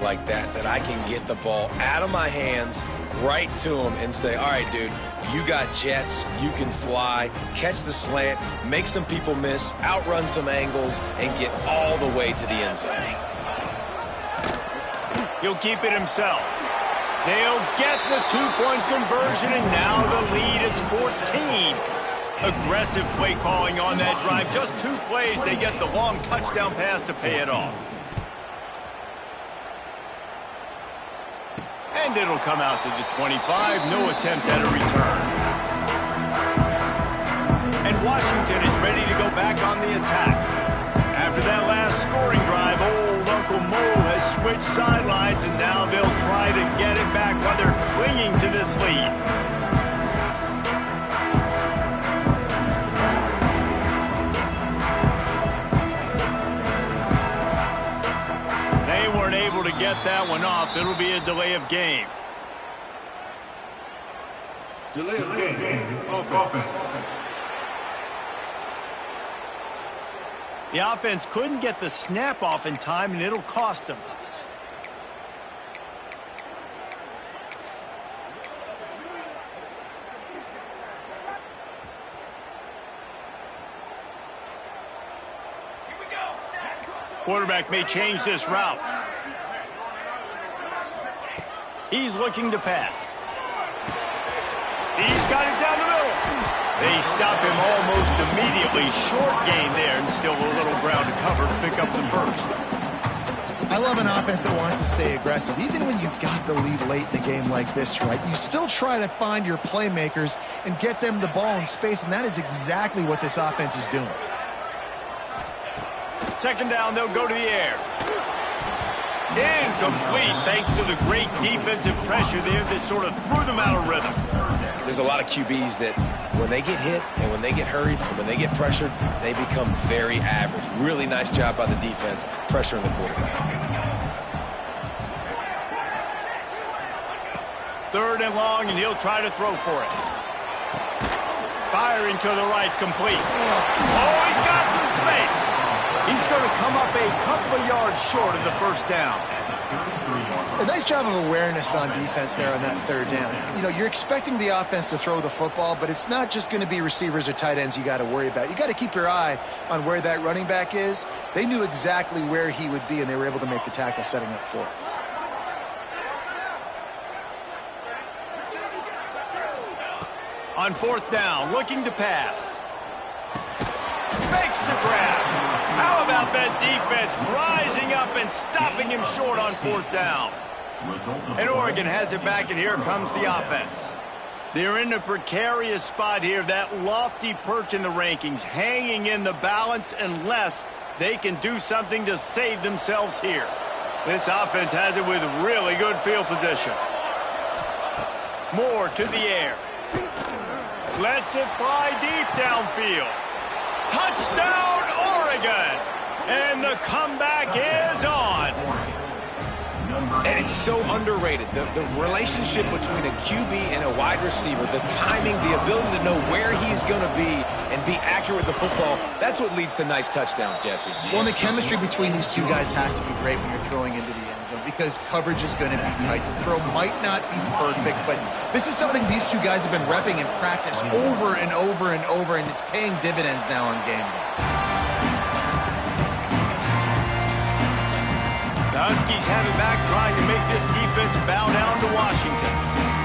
Like that I can get the ball out of my hands right to him and say, all right, dude, you got jets, you can fly, catch the slant, make some people miss, outrun some angles, and get all the way to the end zone. He'll keep it himself. They'll get the two-point conversion, and now the lead is 14. Aggressive play calling on that drive. Just 2 plays, they get the long touchdown pass to pay it off. And it'll come out to the 25. No attempt at a return. And Washington is ready to go back on the attack. After that last scoring drive, old Uncle Mo has switched sidelines, and now they'll try to get it back while they're clinging to this lead. They weren't able to get that one off. It'll be a delay of game. Delay of game. Offense. The offense couldn't get the snap off in time, and it'll cost them. Quarterback may change this route. He's looking to pass. He's got it down the middle. They stop him almost immediately. Short gain there, and still a little ground to cover to pick up the first. I love an offense that wants to stay aggressive. Even when you've got the lead late in the game like this, right, you still try to find your playmakers and get them the ball in space, and that is exactly what this offense is doing. Second down, they'll go to the air. Incomplete, thanks to the great defensive pressure there that sort of threw them out of rhythm. There's a lot of QBs that when they get hit and when they get hurried and when they get pressured, they become very average. Really nice job by the defense pressuring the quarterback. 3rd and long, and he'll try to throw for it. Firing to the right, complete. Oh, he's got some space. He's going to come up a couple of yards short of the 1st down. A nice job of awareness on defense there on that 3rd down. You know, you're expecting the offense to throw the football, but it's not just going to be receivers or tight ends you got to worry about. You got to keep your eye on where that running back is. They knew exactly where he would be, and they were able to make the tackle setting up 4th. On 4th down, looking to pass. Makes the grab. How about that defense rising up and stopping him short on 4th down? And Oregon has it back, and here comes the offense. They're in a precarious spot here, that lofty perch in the rankings, hanging in the balance unless they can do something to save themselves here. This offense has it with really good field position. Moore to the air. Lets it fly deep downfield. Touchdown, Oregon! And the comeback is on. And it's so underrated. The relationship between a QB and a wide receiver, the timing, the ability to know where he's going to be and be accurate with the football, that's what leads to nice touchdowns, Jesse. Well, and the chemistry between these two guys has to be great when you're throwing into the end zone because coverage is going to be tight. The throw might not be perfect, but this is something these two guys have been repping in practice over and over and over, and it's paying dividends now on game day. The Huskies have it back, trying to make this defense bow down to Washington.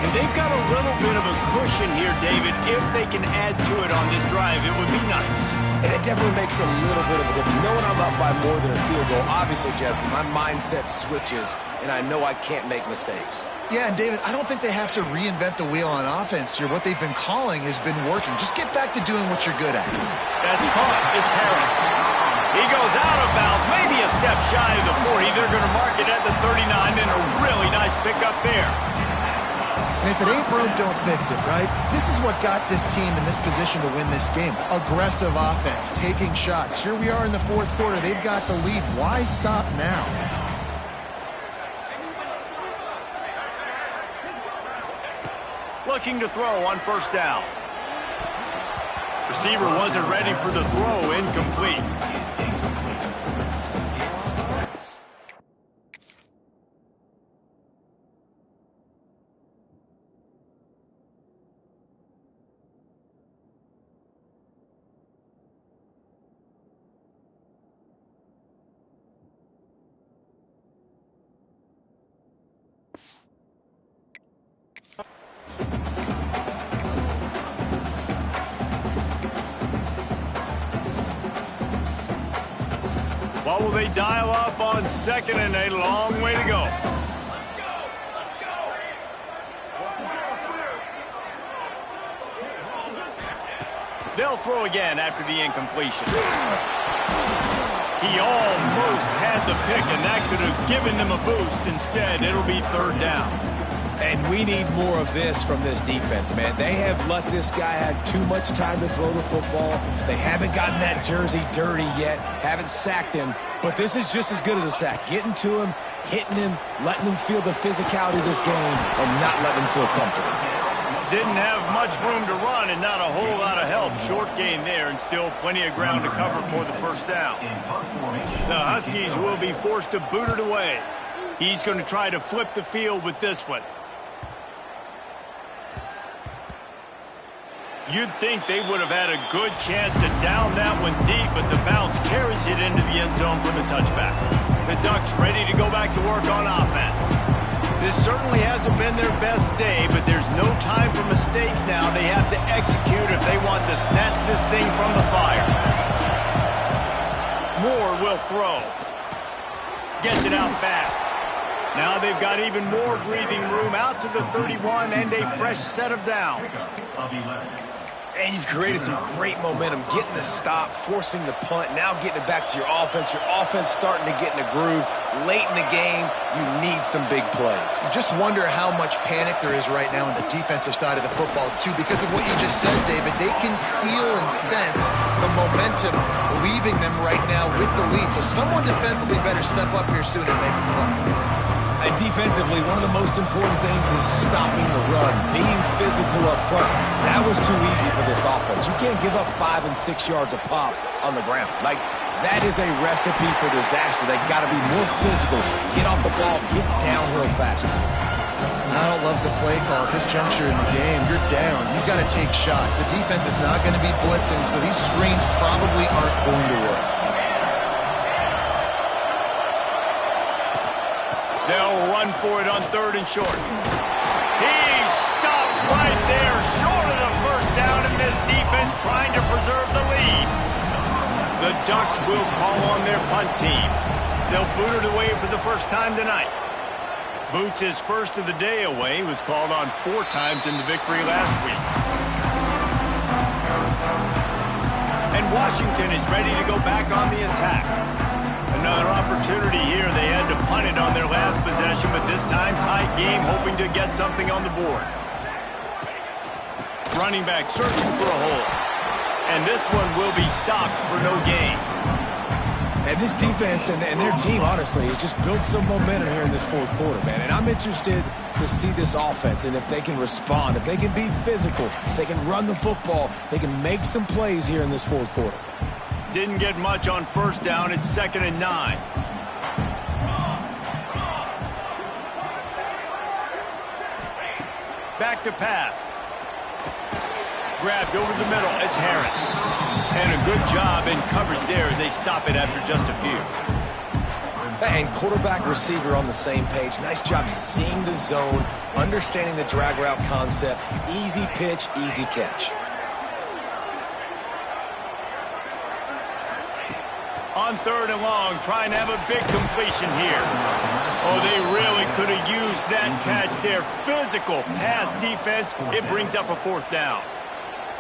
And they've got a little bit of a cushion here, David. If they can add to it on this drive, it would be nice. And it definitely makes a little bit of a difference. Knowing I'm up by more than a field goal, obviously, Jesse, my mindset switches, and I know I can't make mistakes. Yeah, and David, I don't think they have to reinvent the wheel on offense here. What they've been calling has been working. Just get back to doing what you're good at. That's caught. It's Harris. He goes out of bounds, maybe a step shy of the 40. They're going to mark it at the 39, and a really nice pickup there. And if it ain't broke, don't fix it, right? This is what got this team in this position to win this game. Aggressive offense, taking shots. Here we are in the 4th quarter. They've got the lead. Why stop now? Looking to throw on 1st down. Receiver wasn't ready for the throw, incomplete. What will they dial up on 2nd and a long way to go? They'll throw again after the incompletion. He almost had the pick, and that could have given them a boost. Instead, it'll be 3rd down. And we need more of this from this defense, man. They have let this guy have too much time to throw the football. They haven't gotten that jersey dirty yet, haven't sacked him. But this is just as good as a sack. Getting to him, hitting him, letting him feel the physicality of this game, and not letting him feel comfortable. Didn't have much room to run and not a whole lot of help. Short gain there and still plenty of ground to cover for the 1st down. The Huskies will be forced to boot it away. He's going to try to flip the field with this one. You'd think they would have had a good chance to down that one deep, but the bounce carries it into the end zone for the touchback. The Ducks ready to go back to work on offense. This certainly hasn't been their best day, but there's no time for mistakes now. They have to execute if they want to snatch this thing from the fire. Moore will throw. Gets it out fast. Now they've got even more breathing room out to the 31 and a fresh set of downs. And you've created some great momentum, getting the stop, forcing the punt, now getting it back to your offense. Your offense starting to get in a groove. Late in the game, you need some big plays. You just wonder how much panic there is right now on the defensive side of the football, too, because of what you just said, David. They can feel and sense the momentum leaving them right now with the lead. So someone defensively better step up here soon and make a play. And defensively, one of the most important things is stopping the run, being physical up front. That was too easy for this offense. You can't give up 5 and 6 yards a pop on the ground. Like, that is a recipe for disaster. They got to be more physical, get off the ball, get downhill faster. I don't love the play call at this juncture in the game. You're down. You've got to take shots. The defense is not going to be blitzing, so these screens probably aren't going to work. They'll run for it on 3rd and short. He's stopped right there, short of the first down, and this defense trying to preserve the lead. The Ducks will call on their punt team. They'll boot it away for the first time tonight. Boots his first of the day away. Was called on 4 times in the victory last week. And Washington is ready to go back on the attack. Another opportunity here. They had to punt it on their last possession, but this time tight game, hoping to get something on the board. Running back searching for a hole. And this one will be stopped for no gain. And this defense and their team, honestly, has just built some momentum here in this 4th quarter, man. And I'm interested to see this offense and if they can respond, if they can be physical, if they can run the football, they can make some plays here in this 4th quarter. Didn't get much on first down. It's 2nd and 9. Back to pass. Grabbed over the middle. It's Harris. And a good job in coverage there as they stop it after just a few. And quarterback receiver on the same page. Nice job seeing the zone, understanding the drag route concept. Easy pitch, easy catch. On 3rd and long, trying to have a big completion here. Oh, they really could have used that catch there. Physical pass defense. It brings up a 4th down.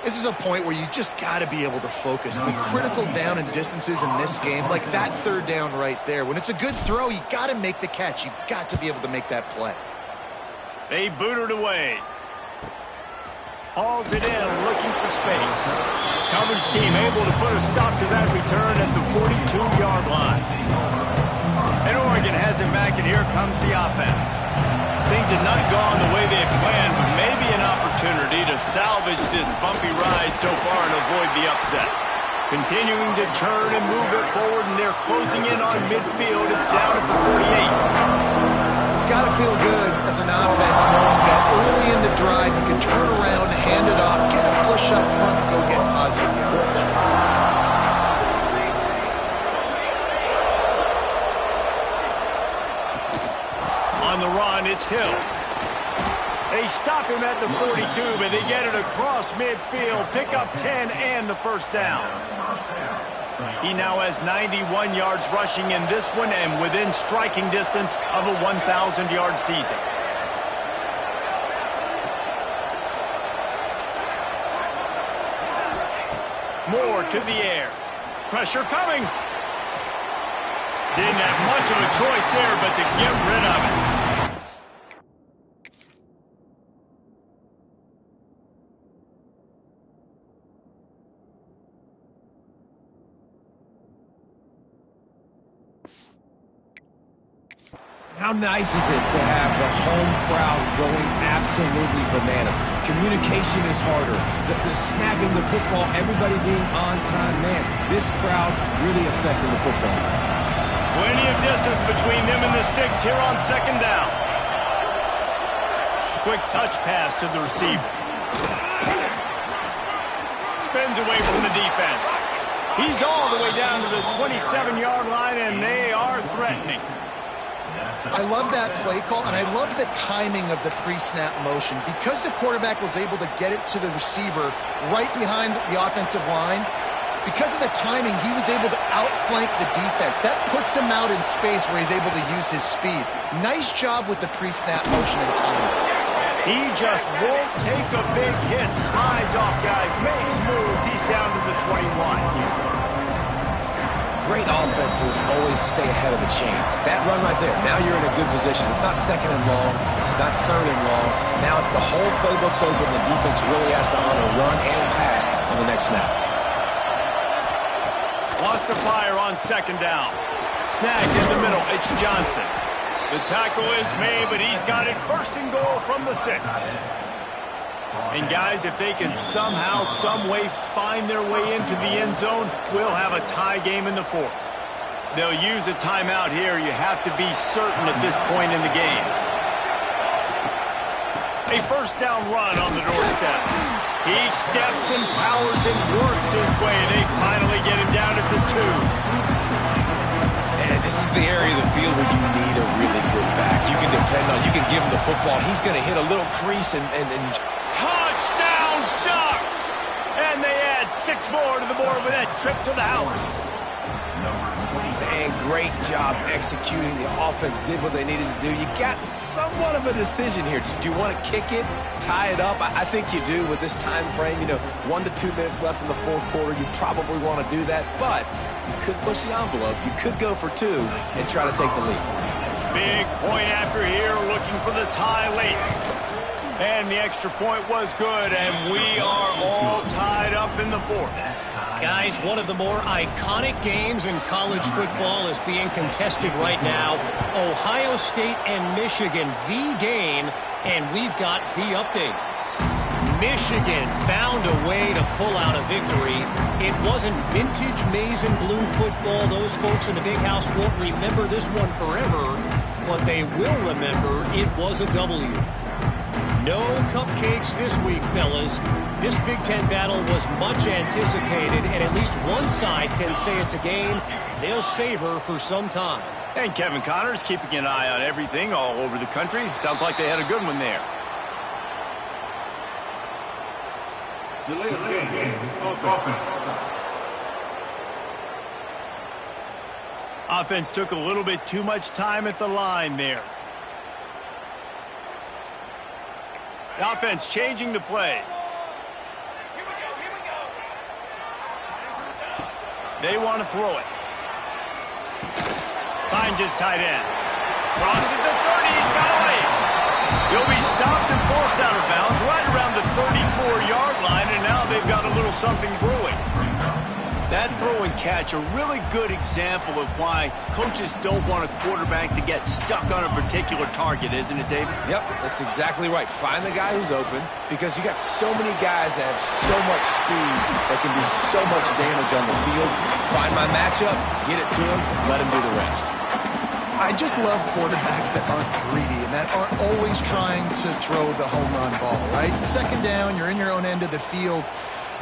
This is a point where you just got to be able to focus. The critical down and distances in this game, like that 3rd down right there. When it's a good throw, you got to make the catch. You've got to be able to make that play. They boot it away. Hauls it in, looking for space. Coverage team able to put a stop to that return at the 42-yard line. And Oregon has it back, and here comes the offense. Things have not gone the way they had planned, but maybe an opportunity to salvage this bumpy ride so far and avoid the upset. Continuing to turn and move it forward, and they're closing in on midfield. It's down at the 48. It's got to feel good as an offense knowing that early in the drive you can turn around, hand it off, get a push up front, and go get positive yardage. On the run, it's Hill. They stop him at the 42, but they get it across midfield, pick up 10 and the first down. He now has 91 yards rushing in this one and within striking distance of a 1,000-yard season. Moore to the air. Pressure coming. Didn't have much of a choice there, but to get rid of it. How nice is it to have the home crowd going absolutely bananas? Communication is harder. The snapping the football, everybody being on time. Man, this crowd really affecting the football. Plenty of distance between them and the sticks here on 2nd down. Quick touch pass to the receiver. Spins away from the defense. He's all the way down to the 27-yard line, and they are threatening. I love that play call, and I love the timing of the pre-snap motion. Because the quarterback was able to get it to the receiver right behind the offensive line, because of the timing, he was able to outflank the defense. That puts him out in space where he's able to use his speed. Nice job with the pre-snap motion and timing. He just won't take a big hit. Slides off guys, makes moves. He's down to the 21. Great offenses always stay ahead of the chains. That run right there, now you're in a good position. It's not 2nd and long. It's not 3rd and long. Now it's the whole playbook's open. The defense really has to honor run and pass on the next snap. Lost to fire on 2nd down. Snagged in the middle. It's Johnson. The tackle is made, but he's got it first and goal from the 6. And guys, if they can somehow, some way find their way into the end zone, we'll have a tie game in the 4th. They'll use a timeout here. You have to be certain at this point in the game. A first down run on the doorstep. He steps and powers and works his way. They finally get him down at the 2. And this is the area of the field where you need a really good back. You can depend on, you can give him the football. He's going to hit a little crease and touchdown Ducks! And they add 6 more to the board with that trip to the house. Man, great job executing. The offense did what they needed to do. You got somewhat of a decision here. Do you want to kick it, tie it up? I think you do with this time frame. 1 to 2 minutes left in the 4th quarter. You probably want to do that, but you could push the envelope. You could go for 2 and try to take the lead. Big point after here, looking for the tie late. And the extra point was good, and we are all tied up in the 4th. Guys, one of the more iconic games in college football is being contested right now. Ohio State and Michigan, the game, and we've got the update. Michigan found a way to pull out a victory. It wasn't vintage maize and blue football. Those folks in the big house won't remember this one forever, but they will remember it was a W. No cupcakes this week, fellas. This Big Ten battle was much anticipated, and at least one side can say it's a game they'll savor for some time. And Kevin Connors keeping an eye on everything all over the country. Sounds like they had a good one there. Delay of game. Offense. Offense took a little bit too much time at the line there. The offense changing the play. They want to throw it. Finds his tight end. Crosses the 30. He's got away. He'll be stopped and forced out of bounds right around the 34-yard line, and now they've got a little something brewing. That throw and catch, a really good example of why coaches don't want a quarterback to get stuck on a particular target, isn't it, David? Yep, that's exactly right. Find the guy who's open, because you got so many guys that have so much speed that can do so much damage on the field. Find my matchup, get it to him, let him do the rest. I just love quarterbacks that aren't greedy and that aren't always trying to throw the home run ball, right? 2nd down, you're in your own end of the field.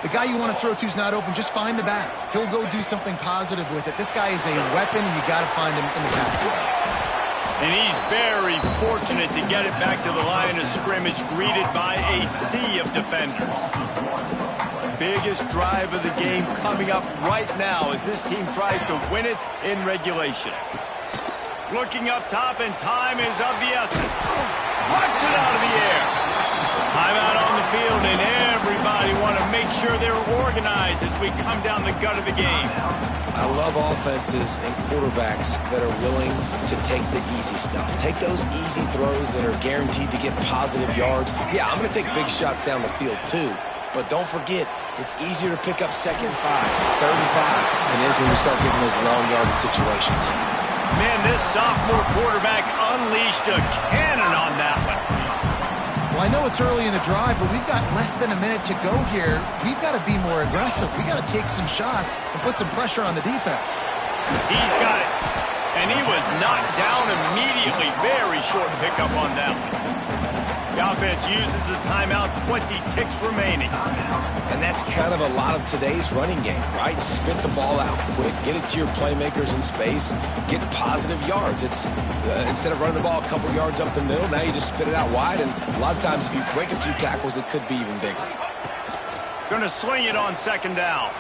The guy you want to throw to is not open. Just find the back. He'll go do something positive with it. This guy is a weapon, and you got to find him in the pass game. And he's very fortunate to get it back to the line of scrimmage, greeted by a sea of defenders. Biggest drive of the game coming up right now as this team tries to win it in regulation. Looking up top, and time is of the essence. Punch it out of the air. Timeout on the field, and everybody want to make sure they're organized as we come down the gut of the game. I love offenses and quarterbacks that are willing to take the easy stuff. Take those easy throws that are guaranteed to get positive yards. Yeah, I'm going to take big shots down the field too. But don't forget, it's easier to pick up 2nd and 5, 3rd and 5 than it is when we start getting those long yardage situations. Man, this sophomore quarterback unleashed a cannon on that one. Well, I know it's early in the drive, but we've got less than a minute to go here. We've got to be more aggressive. We've got to take some shots and put some pressure on the defense. He's got it. And he was knocked down immediately. Very short pickup on that one. The offense uses a timeout, 20 ticks remaining. And that's kind of a lot of today's running game, right? Spit the ball out quick, get it to your playmakers in space, get positive yards. It's instead of running the ball a couple yards up the middle, now you just spit it out wide, and a lot of times if you break a few tackles, it could be even bigger. Going to swing it on 2nd down.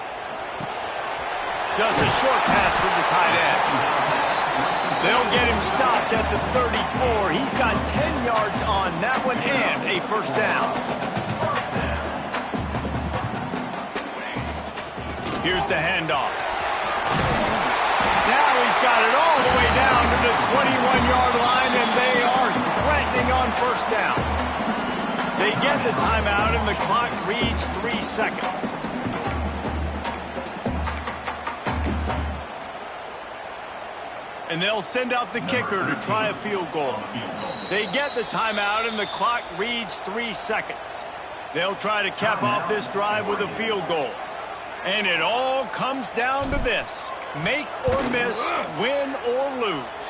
Just a short pass to the tight end. They'll get him stopped at the 34. He's got 10 yards on that one and a first down. Here's the handoff. Now he's got it all the way down to the 21-yard line, and they are threatening on first down. They get the timeout, and the clock reads 3 seconds. And they'll send out the kicker to try a field goal. They get the timeout, and the clock reads 3 seconds. They'll try to cap off this drive with a field goal. And it all comes down to this. Make or miss, win or lose.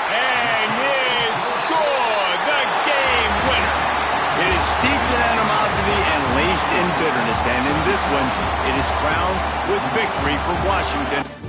And it's good! The game winner! It is steeped in animosity and laced in bitterness. And in this one, it is crowned with victory for Washington.